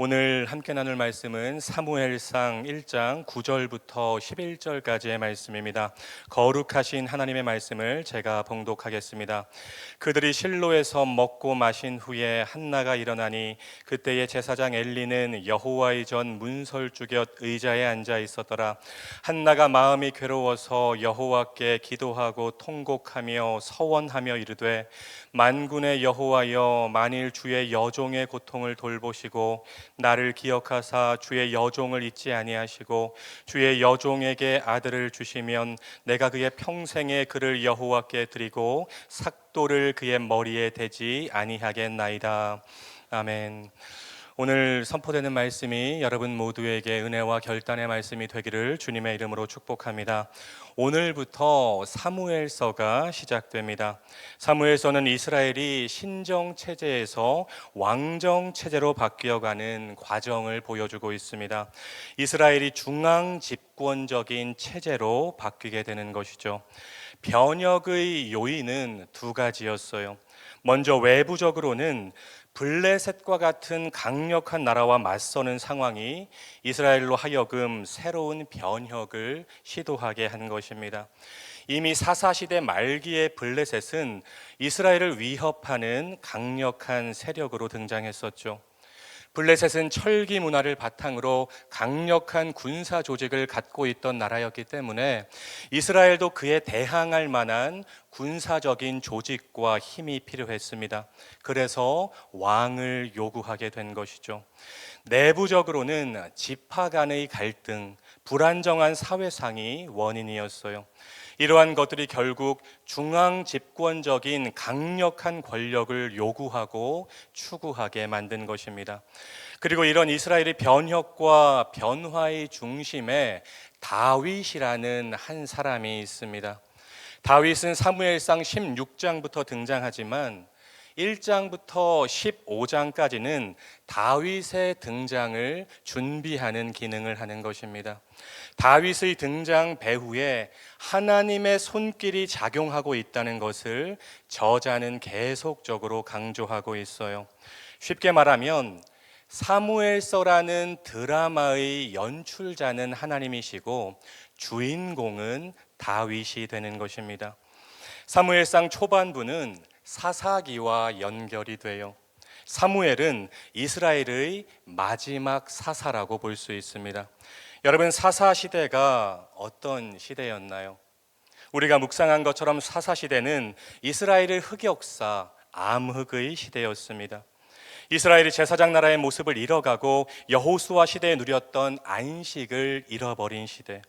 오늘 함께 나눌 말씀은 사무엘상 1장 9절부터 11절까지의 말씀입니다. 거룩하신 하나님의 말씀을 제가 봉독하겠습니다. 그들이 실로에서 먹고 마신 후에 한나가 일어나니 그때의 제사장 엘리는 여호와의 전 문설주 곁 의자에 앉아 있었더라. 한나가 마음이 괴로워서 여호와께 기도하고 통곡하며 서원하며 이르되 만군의 여호와여, 만일 주의 여종의 고통을 돌보시고 나를 기억하사 주의 여종을 잊지 아니하시고 주의 여종에게 아들을 주시면 내가 그의 평생에 그를 여호와께 드리고 삭도를 그의 머리에 대지 아니하겠나이다. 아멘. 오늘 선포되는 말씀이 여러분 모두에게 은혜와 결단의 말씀이 되기를 주님의 이름으로 축복합니다. 오늘부터 사무엘서가 시작됩니다. 사무엘서는 이스라엘이 신정 체제에서 왕정 체제로 바뀌어가는 과정을 보여주고 있습니다. 이스라엘이 중앙 집권적인 체제로 바뀌게 되는 것이죠. 변혁의 요인은 두 가지였어요. 먼저 외부적으로는 블레셋과 같은 강력한 나라와 맞서는 상황이 이스라엘로 하여금 새로운 변혁을 시도하게 한 것입니다. 이미 사사시대 말기의 블레셋은 이스라엘을 위협하는 강력한 세력으로 등장했었죠. 블레셋은 철기 문화를 바탕으로 강력한 군사 조직을 갖고 있던 나라였기 때문에 이스라엘도 그에 대항할 만한 군사적인 조직과 힘이 필요했습니다. 그래서 왕을 요구하게 된 것이죠. 내부적으로는 지파 간의 갈등, 불안정한 사회상이 원인이었어요. 이러한 것들이 결국 중앙 집권적인 강력한 권력을 요구하고 추구하게 만든 것입니다. 그리고 이런 이스라엘의 변혁과 변화의 중심에 다윗이라는 한 사람이 있습니다. 다윗은 사무엘상 16장부터 등장하지만 1장부터 15장까지는 다윗의 등장을 준비하는 기능을 하는 것입니다. 다윗의 등장 배후에 하나님의 손길이 작용하고 있다는 것을 저자는 계속적으로 강조하고 있어요. 쉽게 말하면 사무엘서라는 드라마의 연출자는 하나님이시고 주인공은 다윗이 되는 것입니다. 사무엘상 초반부는 사사기와 연결이 돼요. 사무엘은 이스라엘의 마지막 사사라고 볼 수 있습니다. 여러분, 사사 시대가 어떤 시대였나요? 우리가 묵상한 것처럼 사사 시대는 이스라엘의 흑역사, 암흑의 시대였습니다. 이스라엘이 제사장 나라의 모습을 잃어가고 여호수아 시대에 누렸던 안식을 잃어버린 시대.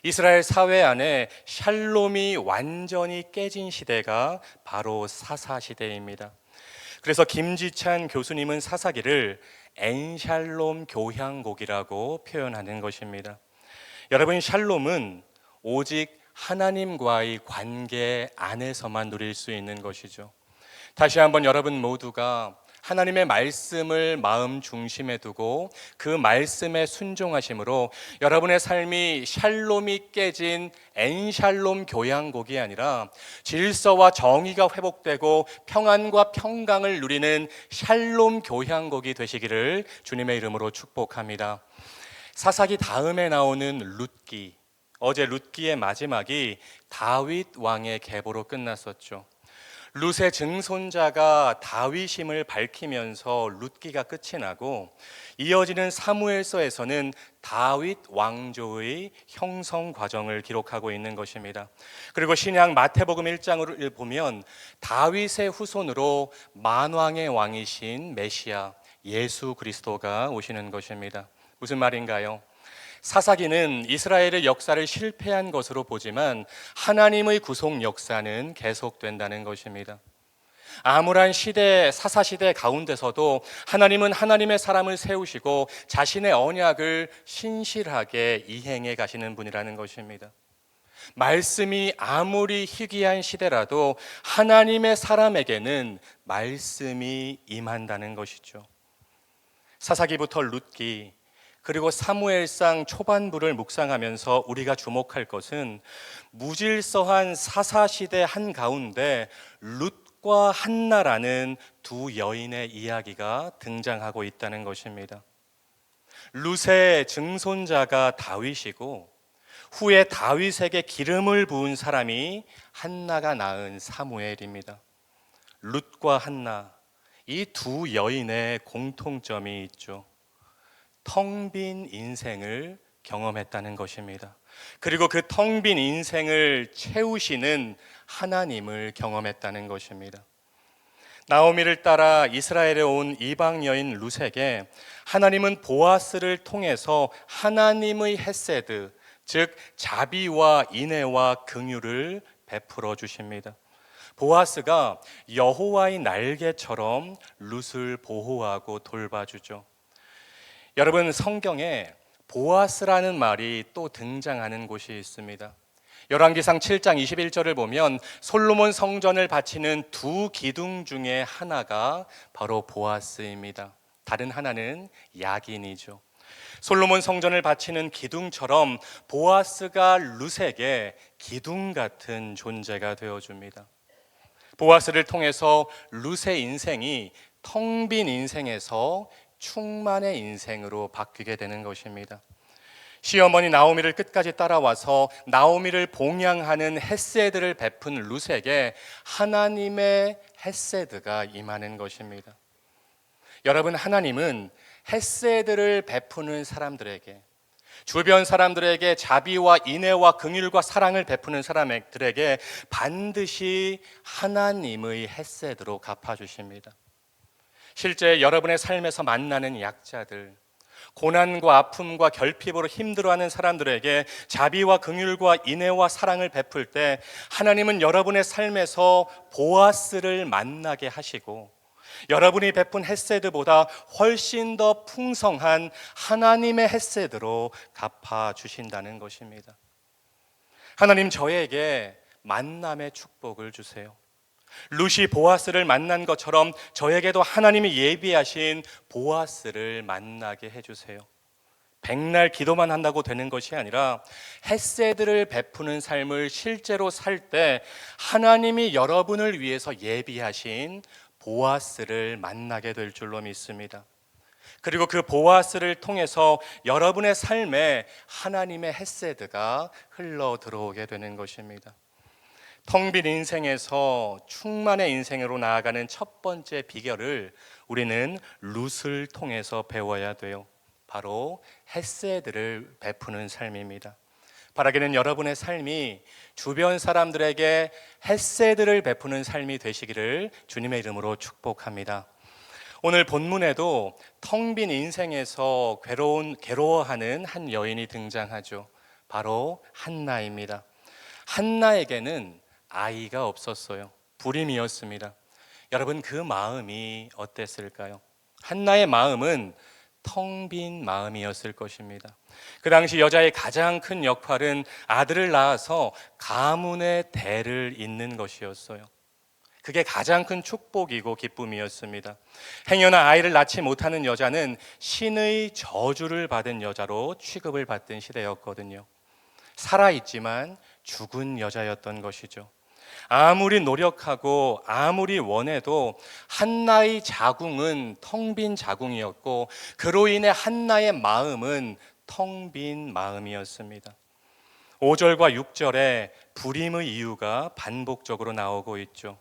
이스라엘 사회 안에 샬롬이 완전히 깨진 시대가 바로 사사 시대입니다. 그래서 김지찬 교수님은 사사기를 엔샬롬 교향곡이라고 표현하는 것입니다. 여러분, 샬롬은 오직 하나님과의 관계 안에서만 누릴 수 있는 것이죠. 다시 한번 여러분 모두가 하나님의 말씀을 마음 중심에 두고 그 말씀에 순종하심으로 여러분의 삶이 샬롬이 깨진 엔샬롬 교향곡이 아니라 질서와 정의가 회복되고 평안과 평강을 누리는 샬롬 교향곡이 되시기를 주님의 이름으로 축복합니다. 사사기 다음에 나오는 룻기, 어제 룻기의 마지막이 다윗 왕의 계보로 끝났었죠. 룻의 증손자가 다윗임을 밝히면서 룻기가 끝이 나고 이어지는 사무엘서에서는 다윗 왕조의 형성 과정을 기록하고 있는 것입니다. 그리고 신약 마태복음 1장을 보면 다윗의 후손으로 만왕의 왕이신 메시아 예수 그리스도가 오시는 것입니다. 무슨 말인가요? 사사기는 이스라엘의 역사를 실패한 것으로 보지만 하나님의 구속 역사는 계속된다는 것입니다. 암울한 시대, 사사시대 가운데서도 하나님은 하나님의 사람을 세우시고 자신의 언약을 신실하게 이행해 가시는 분이라는 것입니다. 말씀이 아무리 희귀한 시대라도 하나님의 사람에게는 말씀이 임한다는 것이죠. 사사기부터 룻기, 그리고 사무엘상 초반부를 묵상하면서 우리가 주목할 것은 무질서한 사사시대 한가운데 룻과 룻과 한나라는 두 여인의 이야기가 등장하고 있다는 것입니다. 룻의 증손자가 다윗이고 후에 다윗에게 기름을 부은 사람이 한나가 낳은 사무엘입니다. 룻과 한나, 이 두 여인의 공통점이 있죠. 텅 빈 인생을 경험했다는 것입니다. 그리고 그 텅 빈 인생을 채우시는 하나님을 경험했다는 것입니다. 나오미를 따라 이스라엘에 온 이방 여인 룻에게 하나님은 보아스를 통해서 하나님의 헤세드, 즉 자비와 인애와 긍휼을 베풀어 주십니다. 보아스가 여호와의 날개처럼 룻을 보호하고 돌봐주죠. 여러분, 성경에 보아스라는 말이 또 등장하는 곳이 있습니다. 열왕기상 7장 21절을 보면 솔로몬 성전을 바치는 두 기둥 중에 하나가 바로 보아스입니다. 다른 하나는 야긴이죠. 솔로몬 성전을 바치는 기둥처럼 보아스가 룻에게 기둥 같은 존재가 되어줍니다. 보아스를 통해서 룻의 인생이 텅 빈 인생에서 충만의 인생으로 바뀌게 되는 것입니다. 시어머니 나오미를 끝까지 따라와서 나오미를 봉양하는 헤세드를 베푼 룻에게 하나님의 헤세드가 임하는 것입니다. 여러분, 하나님은 헤세드를 베푸는 사람들에게, 주변 사람들에게 자비와 인애와 긍휼과 사랑을 베푸는 사람들에게 반드시 하나님의 헤세드로 갚아주십니다. 실제 여러분의 삶에서 만나는 약자들, 고난과 아픔과 결핍으로 힘들어하는 사람들에게 자비와 긍휼과 인애와 사랑을 베풀 때 하나님은 여러분의 삶에서 보아스를 만나게 하시고 여러분이 베푼 헤세드보다 훨씬 더 풍성한 하나님의 헤세드로 갚아주신다는 것입니다. 하나님, 저에게 만남의 축복을 주세요. 룻이 보아스를 만난 것처럼 저에게도 하나님이 예비하신 보아스를 만나게 해주세요. 백날 기도만 한다고 되는 것이 아니라 헤세드를 베푸는 삶을 실제로 살 때 하나님이 여러분을 위해서 예비하신 보아스를 만나게 될 줄로 믿습니다. 그리고 그 보아스를 통해서 여러분의 삶에 하나님의 헤세드가 흘러 들어오게 되는 것입니다. 텅 빈 인생에서 충만의 인생으로 나아가는 첫 번째 비결을 우리는 룻을 통해서 배워야 돼요. 바로 헤세드를 베푸는 삶입니다. 바라기는 여러분의 삶이 주변 사람들에게 헤세드를 베푸는 삶이 되시기를 주님의 이름으로 축복합니다. 오늘 본문에도 텅 빈 인생에서 괴로워하는 한 여인이 등장하죠. 바로 한나입니다. 한나에게는 아이가 없었어요. 불임이었습니다. 여러분, 그 마음이 어땠을까요? 한나의 마음은 텅 빈 마음이었을 것입니다. 그 당시 여자의 가장 큰 역할은 아들을 낳아서 가문의 대를 잇는 것이었어요. 그게 가장 큰 축복이고 기쁨이었습니다. 행여나 아이를 낳지 못하는 여자는 신의 저주를 받은 여자로 취급을 받던 시대였거든요. 살아있지만 죽은 여자였던 것이죠. 아무리 노력하고 아무리 원해도 한나의 자궁은 텅 빈 자궁이었고 그로 인해 한나의 마음은 텅 빈 마음이었습니다. 5절과 6절에 불임의 이유가 반복적으로 나오고 있죠.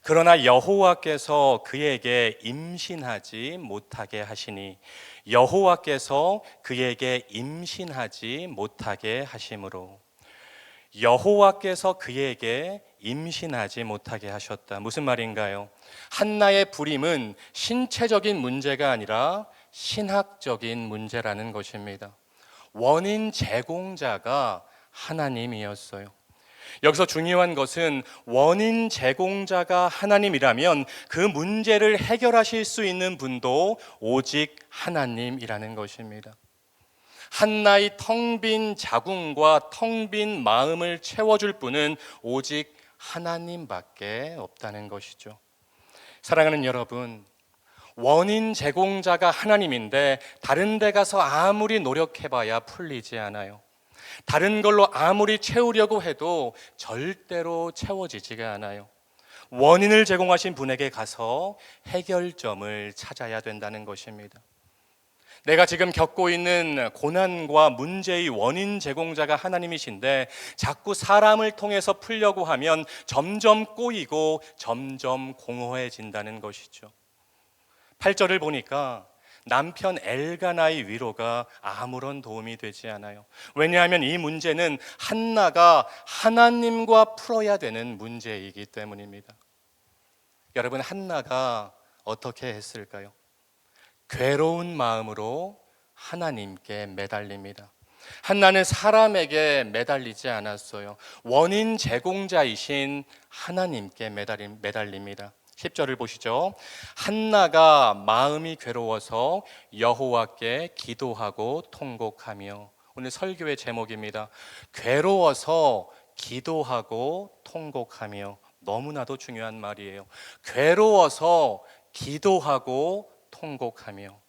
그러나 여호와께서 그에게 임신하지 못하게 하시니 여호와께서 그에게 임신하지 못하게 하심으로 여호와께서 그에게 임신하지 못하게 하셨다. 무슨 말인가요? 한나의 불임은 신체적인 문제가 아니라 신학적인 문제라는 것입니다. 원인 제공자가 하나님이었어요. 여기서 중요한 것은 원인 제공자가 하나님이라면 그 문제를 해결하실 수 있는 분도 오직 하나님이라는 것입니다. 한나의 텅 빈 자궁과 텅 빈 마음을 채워줄 분은 오직 하나님밖에 없다는 것이죠. 사랑하는 여러분, 원인 제공자가 하나님인데 다른 데 가서 아무리 노력해봐야 풀리지 않아요. 다른 걸로 아무리 채우려고 해도 절대로 채워지지가 않아요. 원인을 제공하신 분에게 가서 해결점을 찾아야 된다는 것입니다. 내가 지금 겪고 있는 고난과 문제의 원인 제공자가 하나님이신데 자꾸 사람을 통해서 풀려고 하면 점점 꼬이고 점점 공허해진다는 것이죠. 8절을 보니까 남편 엘가나의 위로가 아무런 도움이 되지 않아요. 왜냐하면 이 문제는 한나가 하나님과 풀어야 되는 문제이기 때문입니다. 여러분, 한나가 어떻게 했을까요? 괴로운 마음으로 하나님께 매달립니다. 한나는 사람에게 매달리지 않았어요. 원인 제공자이신 하나님께 매달립니다. 10절을 보시죠. 한나가 마음이 괴로워서 여호와께 기도하고 통곡하며. 오늘 설교의 제목입니다. 괴로워서 기도하고 통곡하며. 너무나도 중요한 말이에요. 괴로워서 기도하고 통곡하며.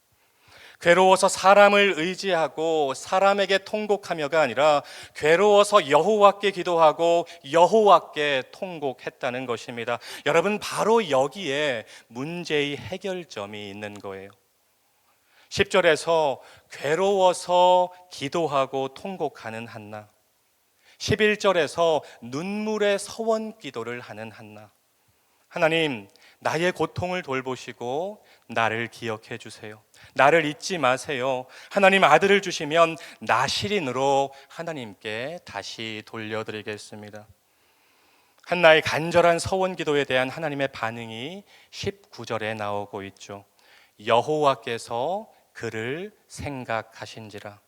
괴로워서 사람을 의지하고 사람에게 통곡하며가 아니라 괴로워서 여호와께 기도하고 여호와께 통곡했다는 것입니다. 여러분, 바로 여기에 문제의 해결점이 있는 거예요. 10절에서 괴로워서 기도하고 통곡하는 한나, 11절에서 눈물의 서원 기도를 하는 한나. 하나님, 나의 고통을 돌보시고 나를 기억해 주세요. 나를 잊지 마세요. 하나님, 아들을 주시면 나실인으로 하나님께 다시 돌려드리겠습니다. 한나의 간절한 서원 기도에 대한 하나님의 반응이 19절에 나오고 있죠. 여호와께서 그를 생각하신지라.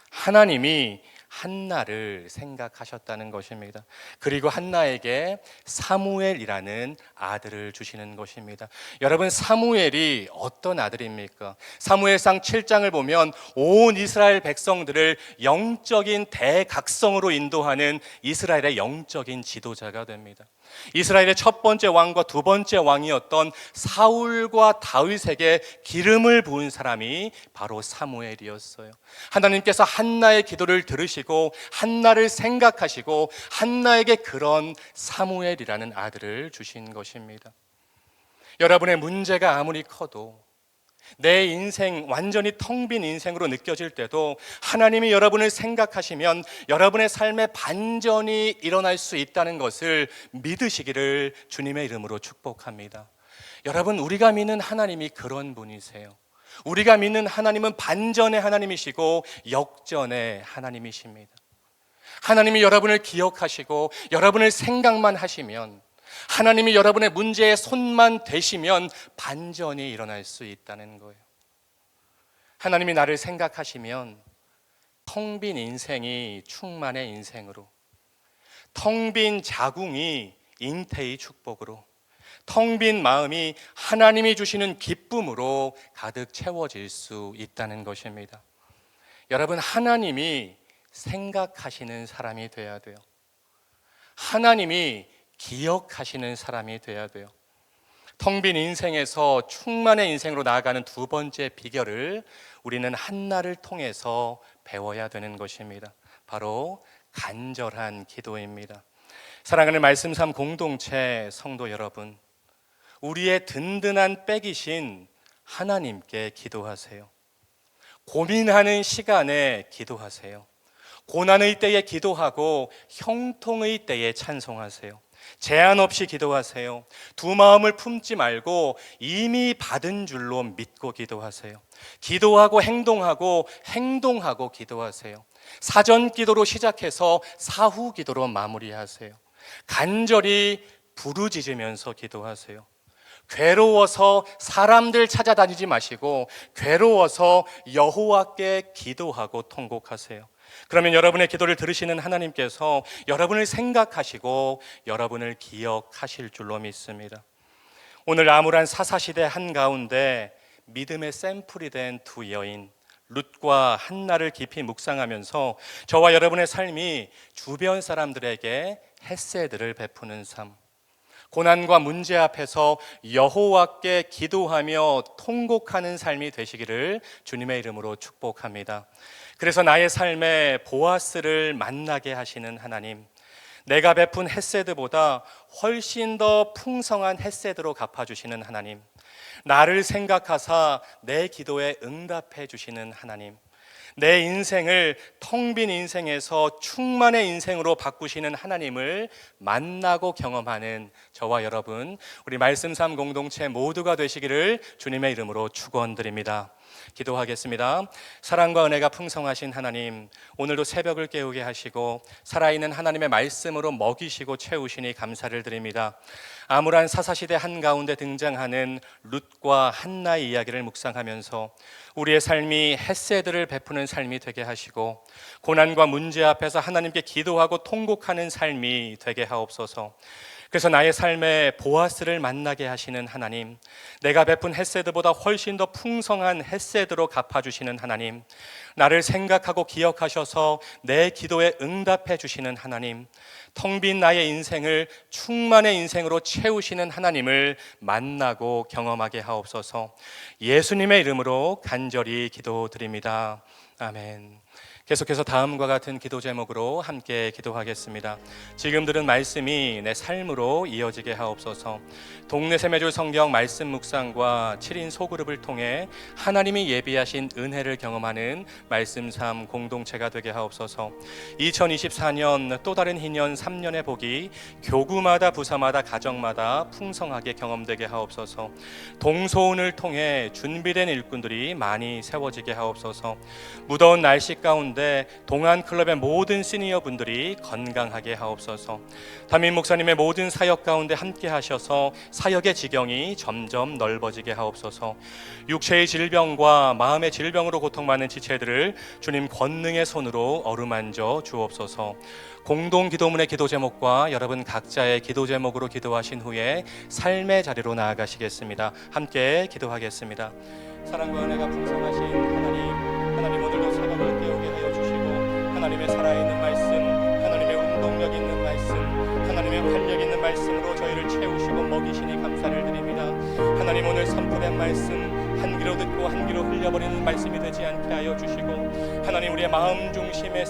하나님이 한나를 생각하셨다는 것입니다. 그리고 한나에게 사무엘이라는 아들을 주시는 것입니다. 여러분, 사무엘이 어떤 아들입니까? 사무엘상 7장을 보면 온 이스라엘 백성들을 영적인 대각성으로 인도하는 이스라엘의 영적인 지도자가 됩니다. 이스라엘의 첫 번째 왕과 두 번째 왕이었던 사울과 다윗에게 기름을 부은 사람이 바로 사무엘이었어요. 하나님께서 한나의 기도를 들으시고 한나를 생각하시고 한나에게 그런 사무엘이라는 아들을 주신 것입니다. 여러분의 문제가 아무리 커도, 내 인생 완전히 텅 빈 인생으로 느껴질 때도 하나님이 여러분을 생각하시면 여러분의 삶에 반전이 일어날 수 있다는 것을 믿으시기를 주님의 이름으로 축복합니다. 여러분, 우리가 믿는 하나님이 그런 분이세요. 우리가 믿는 하나님은 반전의 하나님이시고 역전의 하나님이십니다. 하나님이 여러분을 기억하시고 여러분을 생각만 하시면, 하나님이 여러분의 문제에 손만 대시면 반전이 일어날 수 있다는 거예요. 하나님이 나를 생각하시면 텅 빈 인생이 충만의 인생으로, 텅 빈 자궁이 잉태의 축복으로, 텅 빈 마음이 하나님이 주시는 기쁨으로 가득 채워질 수 있다는 것입니다. 여러분, 하나님이 생각하시는 사람이 돼야 돼요. 하나님이 기억하시는 사람이 돼야 돼요. 텅 빈 인생에서 충만의 인생으로 나아가는 두 번째 비결을 우리는 한나를 통해서 배워야 되는 것입니다. 바로 간절한 기도입니다. 사랑하는 말씀 삶 공동체 성도 여러분, 우리의 든든한 백이신 하나님께 기도하세요. 고민하는 시간에 기도하세요. 고난의 때에 기도하고 형통의 때에 찬송하세요. 제한 없이 기도하세요. 두 마음을 품지 말고 이미 받은 줄로 믿고 기도하세요. 기도하고 행동하고 행동하고 기도하세요. 사전 기도로 시작해서 사후 기도로 마무리하세요. 간절히 부르짖으면서 기도하세요. 괴로워서 사람들 찾아다니지 마시고 괴로워서 여호와께 기도하고 통곡하세요. 그러면 여러분의 기도를 들으시는 하나님께서 여러분을 생각하시고 여러분을 기억하실 줄로 믿습니다. 오늘 암울한 사사시대 한가운데 믿음의 샘플이 된 두 여인 룻과 한나를 깊이 묵상하면서 저와 여러분의 삶이 주변 사람들에게 헤세드를 베푸는 삶, 고난과 문제 앞에서 여호와께 기도하며 통곡하는 삶이 되시기를 주님의 이름으로 축복합니다. 그래서 나의 삶에 보아스를 만나게 하시는 하나님, 내가 베푼 헤세드보다 훨씬 더 풍성한 헤세드로 갚아주시는 하나님, 나를 생각하사 내 기도에 응답해 주시는 하나님, 내 인생을 텅 빈 인생에서 충만의 인생으로 바꾸시는 하나님을 만나고 경험하는 저와 여러분, 우리 말씀 삶 공동체 모두가 되시기를 주님의 이름으로 축원드립니다. 기도하겠습니다. 사랑과 은혜가 풍성하신 하나님, 오늘도 새벽을 깨우게 하시고 살아있는 하나님의 말씀으로 먹이시고 채우시니 감사를 드립니다. 암울한 사사시대 한가운데 등장하는 룻과 한나의 이야기를 묵상하면서 우리의 삶이 헤세드를 베푸는 삶이 되게 하시고 고난과 문제 앞에서 하나님께 기도하고 통곡하는 삶이 되게 하옵소서. 그래서 나의 삶에 보아스를 만나게 하시는 하나님, 내가 베푼 헤세드보다 훨씬 더 풍성한 헤세드로 갚아주시는 하나님, 나를 생각하고 기억하셔서 내 기도에 응답해 주시는 하나님, 텅 빈 나의 인생을 충만의 인생으로 채우시는 하나님을 만나고 경험하게 하옵소서. 예수님의 이름으로 간절히 기도드립니다. 아멘. 계속해서 다음과 같은 기도 제목으로 함께 기도하겠습니다. 지금 들은 말씀이 내 삶으로 이어지게 하옵소서. 동네 샘매줄 성경 말씀 묵상과 7인 소그룹을 통해 하나님이 예비하신 은혜를 경험하는 말씀 삶 공동체가 되게 하옵소서. 2024년 또 다른 희년 3년의 복이 교구마다 부사마다 가정마다 풍성하게 경험되게 하옵소서. 동소운을 통해 준비된 일꾼들이 많이 세워지게 하옵소서. 무더운 날씨 가운데 동안클럽의 모든 시니어 분들이 건강하게 하옵소서. 담임 목사님의 모든 사역 가운데 함께 하셔서 사역의 지경이 점점 넓어지게 하옵소서. 육체의 질병과 마음의 질병으로 고통받는 지체들을 주님 권능의 손으로 어루만져 주옵소서. 공동 기도문의 기도 제목과 여러분 각자의 기도 제목으로 기도하신 후에 삶의 자리로 나아가시겠습니다. 함께 기도하겠습니다. 사랑과 은혜가 풍성하신 하나님 오늘도 새벽을 깨우게 하여 주시고 하나님의 살아있는 말씀, 하나님의 운동력 있는 말씀, 하나님의 활력 있는 말씀으로 저희를 채우시고 먹이시니 감사를 드립니다. 하나님 오늘 선포된 말씀 한 귀로 듣고 한 귀로 흘려버리는 말씀이 되지 않게 하여 주시고 하나님 우리의 마음 중심에